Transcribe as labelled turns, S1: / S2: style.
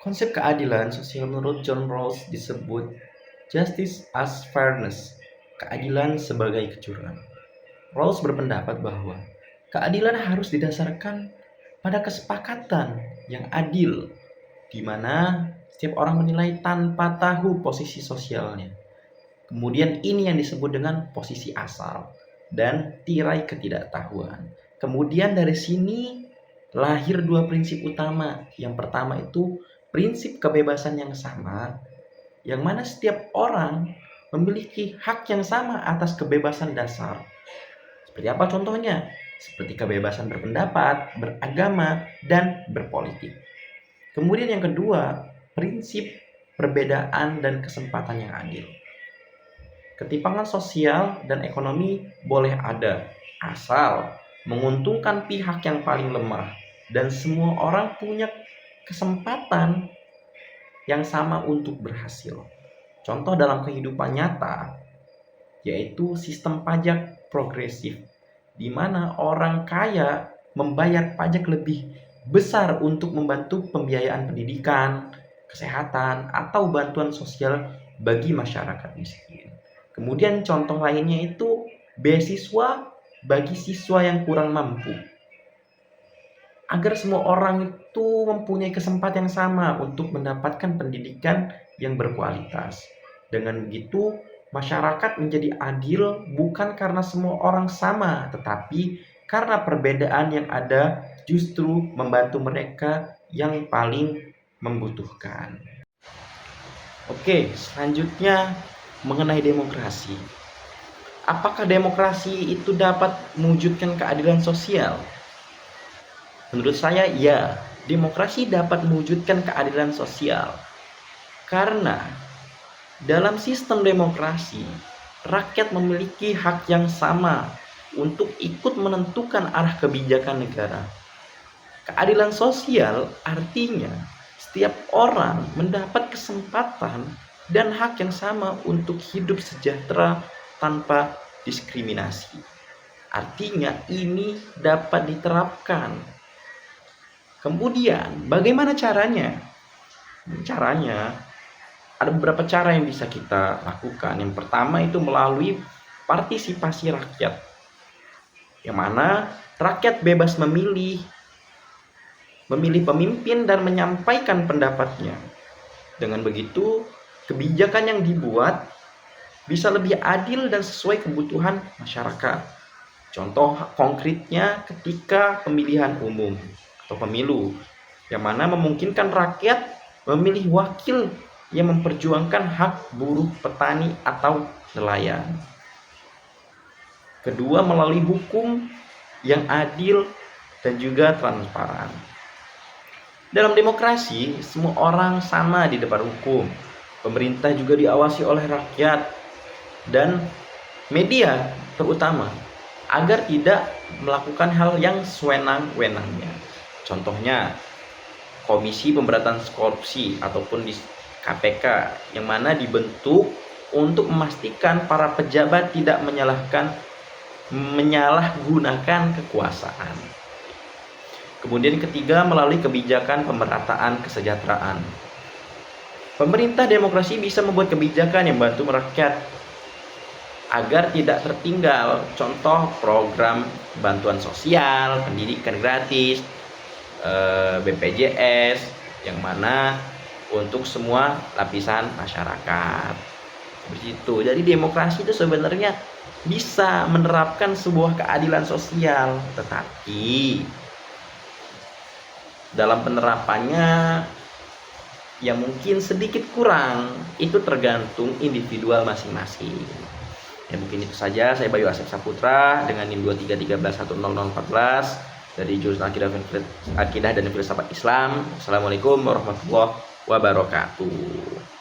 S1: Konsep keadilan sosial menurut John Rawls disebut justice as fairness, keadilan sebagai kejujuran. Rawls berpendapat bahwa keadilan harus didasarkan pada kesepakatan yang adil, di mana setiap orang menilai tanpa tahu posisi sosialnya. Kemudian ini yang disebut dengan posisi asal dan tirai ketidaktahuan. Kemudian dari sini lahir dua prinsip utama. Yang pertama itu prinsip kebebasan yang sama, yang mana setiap orang memiliki hak yang sama atas kebebasan dasar. Seperti apa contohnya? Seperti kebebasan berpendapat, beragama, dan berpolitik. Kemudian yang kedua, prinsip perbedaan dan kesempatan yang adil. Ketimpangan sosial dan ekonomi boleh ada, asal menguntungkan pihak yang paling lemah dan semua orang punya kesempatan yang sama untuk berhasil. Contoh dalam kehidupan nyata yaitu sistem pajak progresif, di mana orang kaya membayar pajak lebih besar untuk membantu pembiayaan pendidikan, kesehatan, atau bantuan sosial bagi masyarakat miskin. Kemudian contoh lainnya itu beasiswa bagi siswa yang kurang mampu, agar semua orang itu mempunyai kesempatan yang sama untuk mendapatkan pendidikan yang berkualitas. Dengan begitu, masyarakat menjadi adil bukan karena semua orang sama, tetapi karena perbedaan yang ada justru membantu mereka yang paling membutuhkan. Oke, selanjutnya mengenai demokrasi. Apakah demokrasi itu dapat mewujudkan keadilan sosial? Menurut saya, ya, demokrasi dapat mewujudkan keadilan sosial. Karena dalam sistem demokrasi, rakyat memiliki hak yang sama untuk ikut menentukan arah kebijakan negara. Keadilan sosial artinya setiap orang mendapat kesempatan dan hak yang sama untuk hidup sejahtera tanpa diskriminasi. Artinya ini dapat diterapkan. Kemudian bagaimana caranya? Caranya ada beberapa cara yang bisa kita lakukan. Yang pertama itu melalui partisipasi rakyat, yang mana rakyat bebas memilih pemimpin dan menyampaikan pendapatnya. Dengan begitu, kebijakan yang dibuat bisa lebih adil dan sesuai kebutuhan masyarakat. Contoh konkretnya ketika pemilihan umum atau pemilu, yang mana memungkinkan rakyat memilih wakil yang memperjuangkan hak buruh, petani, atau nelayan. Kedua, melalui hukum yang adil dan juga transparan. Dalam demokrasi, semua orang sama di depan hukum. Pemerintah juga diawasi oleh rakyat dan media terutama, agar tidak melakukan hal yang sewenang-wenangnya. Contohnya, Komisi Pemberantasan Korupsi ataupun di KPK, yang mana dibentuk untuk memastikan para pejabat tidak menyalahgunakan kekuasaan. Kemudian ketiga, melalui kebijakan pemerataan kesejahteraan. Pemerintah demokrasi bisa membuat kebijakan yang membantu rakyat agar tidak tertinggal. Contoh program bantuan sosial, pendidikan gratis, BPJS, yang mana untuk semua lapisan masyarakat. Begitu. Jadi demokrasi itu sebenarnya bisa menerapkan sebuah keadilan sosial, tetapi dalam penerapannya yang mungkin sedikit kurang, itu tergantung individual masing-masing. Ya, mungkin itu saja. Saya Bayu Asep Saputra dengan NIM 2313100014 dari jurusan Akidah dan Filsafat Islam. Assalamualaikum warahmatullahi wabarakatuh.